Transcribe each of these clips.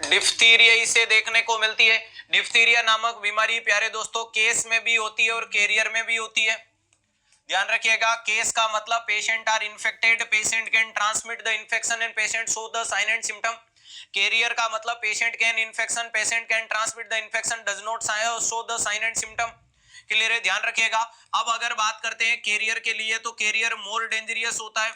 Diphtheria इसे देखने को मिलती है। डिप्थीरिया नामक बीमारी प्यारे दोस्तों केस में भी होती है और कैरियर में भी होती है। ध्यान रखिएगा, केस का मतलब patient are infected, patient can transmit the infection and patient show the sign and symptom. Carrier का मतलब patient can infection, patient can transmit the infection, does not show the sign and symptom. Clear है? ध्यान रखिएगा। अब अगर बात करते हैं कैरियर के लिए, तो कैरियर मोर डेंजरियस होता है।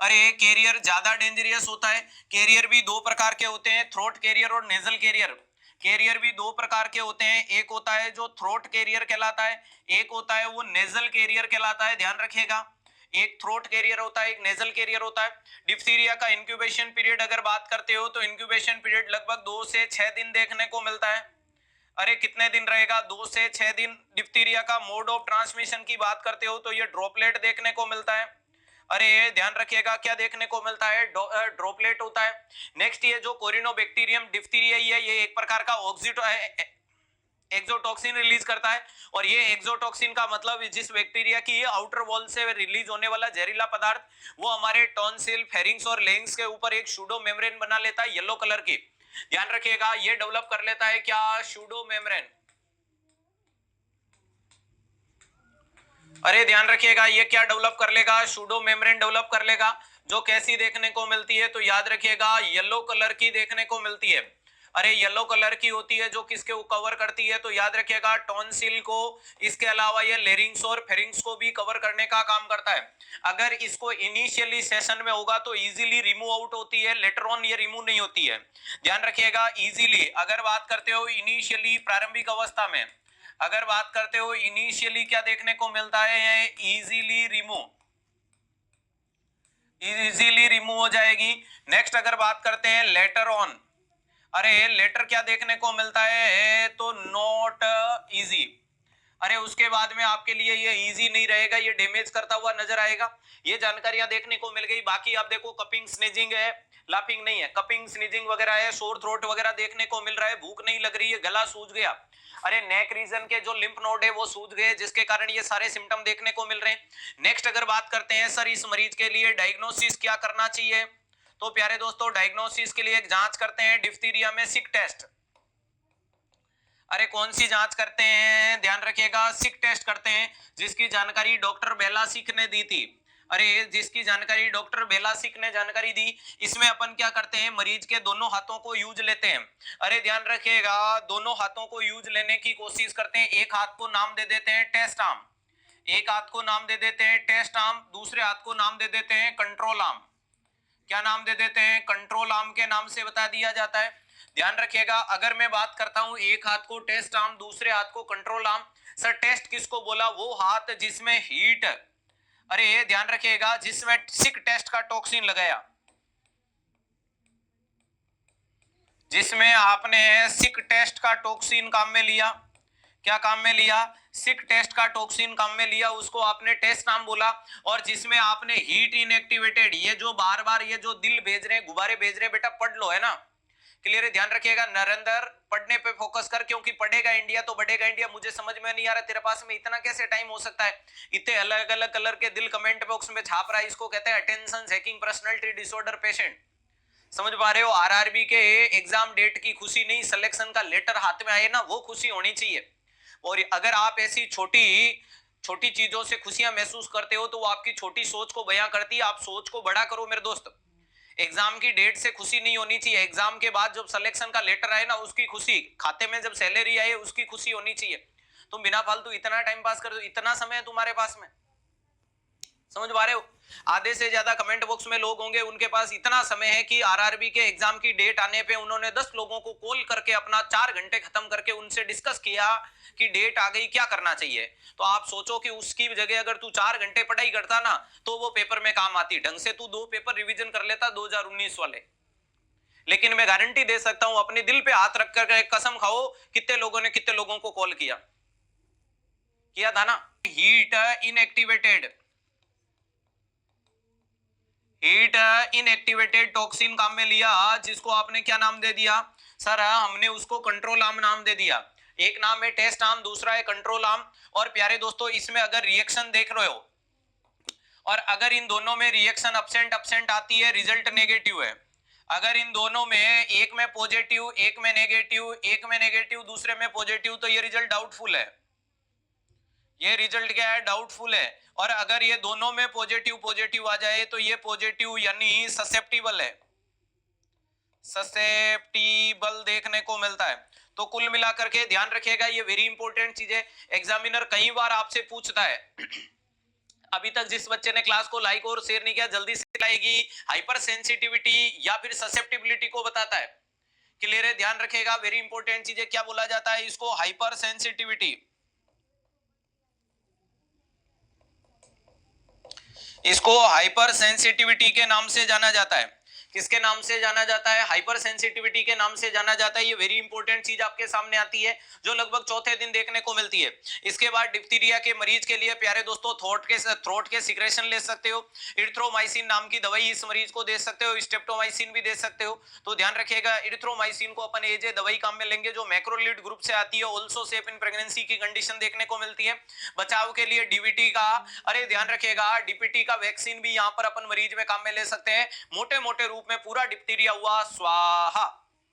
अरे कैरियर ज्यादा डेंजरियस होता है। कैरियर भी दो प्रकार के होते हैं, थ्रोट कैरियर और नेजल कैरियर। कैरियर भी दो प्रकार के होते हैं, एक होता है जो थ्रोट कैरियर कहलाता है, एक होता है वो नेजल कैरियर कहलाता है। ध्यान रखिएगा, एक थ्रोट कैरियर होता है, एक नेजल कैरियर होता है। डिप्थीरिया का इंक्यूबेशन पीरियड अगर बात करते हो तो इंक्यूबेशन पीरियड लगभग 2 से 6 दिन देखने को मिलता है। अरे कितने दिन रहेगा? 2 से 6 दिन। डिप्थीरिया का मोड ऑफ ट्रांसमिशन की बात करते हो तो ये ड्रॉपलेट देखने को मिलता है। अरे ध्यान रखिएगा, क्या देखने को मिलता है? ड्रॉपलेट होता है। नेक्स्ट ये जो कोरिनोबैक्टीरियम डिप्थीरिया ये एक प्रकार का एक्सोटॉक्सिन रिलीज करता है। और ये एक्सोटॉक्सिन का मतलब जिस बैक्टीरिया की आउटर वॉल से रिलीज होने वाला जहरीला पदार्थ वो हमारे टॉन्सिल, फेरिंग्स और लेंग्स के ऊपर एक सूडो मेम्ब्रेन बना लेता है येलो कलर की। ध्यान रखिएगा, ये डेवलप कर लेता है क्या? Pseudo membrane. अरे ध्यान रखिएगा, ये क्या डेवलप कर लेगा? सूडो मेम्ब्रेन डेवलप कर लेगा, जो कैसी देखने को मिलती है? तो याद रखिएगा येलो कलर की देखने को मिलती है। अरे येलो कलर की होती है जो किसके कवर करती है? तो याद रखिएगा टॉन्सिल को, इसके अलावा ये लेरिंग्स और फेरिंग्स को भी कवर करने का काम करता है। अगर इसको इनिशियली सेशन में होगा तो इजीली रिमूव आउट होती है, लेटर ऑन ये रिमूव नहीं होती है। ध्यान रखिएगा, इजीली अगर बात करते हो इनिशियली प्रारंभिक अवस्था में, अगर बात करते हो इनिशियली क्या देखने को मिलता है? इजीली रिमूव हो जाएगी। नेक्स्ट अगर बात करते हैं लेटर ऑन, अरे लेटर क्या देखने को मिलता है? तो नॉट इजी। अरे उसके बाद में आपके लिए ये इजी नहीं रहेगा, ये डैमेज करता हुआ नजर आएगा। ये जानकारियां देखने को मिल गई। बाकी आप देखो कपिंग, स्नीजिंग है, लाफिंग नहीं है, कपिंग, स्नीजिंग वगैरह है, शोर थ्रोट वगैरह देखने को मिल रहा है, भूख नहीं लग रही है, गला सूज गया। अरे नेक रीजन के जो लिम्फ नोड है वो सूज गए, जिसके कारण ये सारे सिम्टम देखने को मिल रहे हैं। नेक्स्ट अगर बात करते हैं सर इस मरीज के लिए डायग्नोसिस क्या करना चाहिए, तो प्यारे दोस्तों डायग्नोसिस के लिए एक जांच करते हैं डिप्थीरिया में, सिक टेस्ट। अरे कौन सी जांच करते हैं? ध्यान रखिएगा, सिक टेस्ट करते हैं, जिसकी जानकारी डॉक्टर बेलासिक ने दी थी। अरे जिसकी जानकारी डॉक्टर बेलासिक ने जानकारी दी, इसमें अपन क्या करते हैं? मरीज के दोनों हाथों को यूज लेते हैं। अरे ध्यान रखिएगा, दोनों हाथों को यूज लेने की कोशिश करते हैं। एक हाथ को नाम दे देते हैं टेस्ट आर्म, एक हाथ को नाम दे देते हैं टेस्ट आर्म, दूसरे हाथ को नाम दे देते हैं कंट्रोल आर्म। क्या नाम दे देते हैं? कंट्रोल आर्म के नाम से बता दिया जाता है। ध्यान रखिएगा, अगर मैं बात करता हूं एक हाथ को टेस्ट आर्म, दूसरे हाथ को कंट्रोल आर्म। सर टेस्ट किसको बोला? वो हाथ जिसमें हीट, अरे ध्यान रखिएगा, जिसमें सिक टेस्ट का टॉक्सिन लगाया, जिसमें आपने सिक टेस्ट का टॉक्सिन काम में लिया। क्या काम में लिया? सिक टेस्ट का टॉक्सिन काम में लिया, उसको आपने टेस्ट नाम बोला। और जिसमें आपने हीट इनएक्टिवेटेड, ये जो बार बार ये जो दिल भेज रहे हैं, गुब्बारे भेज रहे हैं, बेटा पढ़ लो, है ना? क्लियर है? ध्यान रखिएगा नरेंद्र, पढ़ने पे फोकस कर, क्योंकि पढ़ेगा इंडिया तो बढ़ेगा इंडिया। मुझे समझ में नहीं आ रहा तेरे पास में इतना कैसे टाइम हो सकता है? इतने अलग अलग कलर के दिल कमेंट बॉक्स में छाप रहा है, इसको कहते हैं अटेंशन सेकिंग पर्सनालिटी डिसऑर्डर पेशेंट। समझ पा रहे हो? आरआरबी के एग्जाम डेट की खुशी नहीं, सिलेक्शन का लेटर हाथ में आए ना, वो खुशी होनी चाहिए। और अगर आप ऐसी छोटी छोटी चीजों से खुशियां महसूस करते हो तो वो आपकी छोटी सोच को बयां करती है। आप सोच को बड़ा करो मेरे दोस्त। एग्जाम की डेट से खुशी नहीं होनी चाहिए, एग्जाम के बाद जब सिलेक्शन का लेटर आए ना उसकी खुशी, खाते में जब सैलरी आए उसकी खुशी होनी चाहिए। तुम बिना फालतू इतना टाइम पास कर दो, इतना समय है तुम्हारे पास में, समझ पा रहे हो? आधे से ज्यादा कमेंट बॉक्स में लोग होंगे, उनके पास इतना समय है कि आरआरबी के एग्जाम की डेट आने पे उन्होंने 10 लोगों को कॉल करके अपना 4 घंटे खत्म करके उनसे डिस्कस किया कि डेट आ गई, क्या करना चाहिए। तो आप सोचो कि उसकी जगह अगर तू 4 घंटे पढ़ाई करता ना तो वो पेपर में काम आती, ढंग से तू 2 पेपर रिवीजन कर लेता 2019 वाले। लेकिन मैं गारंटी दे सकता हूं, अपने दिल पे हाथ रखकर कसम खाओ, कितने लोगों ने कितने लोगों को कॉल किया था ना? Heat inactivated, heat inactivated toxin काम में लिया, जिसको आपने क्या नाम दे दिया? सर हमने उसको कंट्रोल आर्म नाम दे दिया। एक नाम है टेस्ट आर्म, दूसरा है कंट्रोल आर्म। और प्यारे दोस्तों इसमें अगर रिएक्शन देख रहे हो और अगर इन दोनों में रिएक्शन अपसेंट अपसेंट आती है, रिजल्ट नेगेटिव है। अगर इन दोनों में एक में पॉजिटिव, एक में नेगेटिव, एक में नेगेटिव, दूसरे में पॉजिटिव, तो ये रिजल्ट डाउटफुल है। ये रिजल्ट क्या है? डाउटफुल है। और अगर ये दोनों में पॉजिटिव पॉजिटिव आ जाए तो ये पॉजिटिव यानी ससेप्टिबल है, ससेप्टिबल देखने को मिलता है। तो कुल मिलाकर के ध्यान रखिएगा, ये वेरी इंपॉर्टेंट चीज है, एग्जामिनर कई बार आपसे पूछता है। अभी तक जिस बच्चे ने क्लास को लाइक और शेयर नहीं किया, जल्दी से लाएगी, हाइपर सेंसिटिविटी या फिर ससेप्टिबिलिटी को बताता है। क्लियर है? ध्यान रखिएगा, वेरी इंपॉर्टेंट चीज है। क्या बोला जाता है इसको? Hyper sensitivity. इसको हाइपर सेंसिटिविटी के नाम से जाना जाता है। किसके नाम से जाना जाता है? हाइपर सेंसिटिविटी के नाम से जाना जाता है। ये वेरी इंपॉर्टेंट चीज आपके सामने आती है, जो लगभग चौथे दिन देखने को मिलती है। इसके बाद डिप्थीरिया के मरीज के लिए प्यारे दोस्तों थ्रोट के सिक्रेशन ले सकते हो, इरिथ्रोमाइसिन नाम की दवाई इस मरीज को दे सकते हो, स्ट्रेप्टोमाइसिन भी दे सकते हो। तो ध्यान रखिएगा, इरिथ्रोमाइसिन को अपन एज ए दवाई काम में लेंगे, जो मैक्रोलिड ग्रुप से आती है, ऑल्सो सेफ इन प्रेगनेंसी की कंडीशन देखने को मिलती है। बचाव के लिए डीवीटी का, अरे ध्यान रखिएगा, डीपीटी का वैक्सीन भी यहाँ पर अपन मरीज में काम में ले सकते हैं। मोटे मोटे रूप में पूरा डिप्थीरिया हुआ स्वाहा।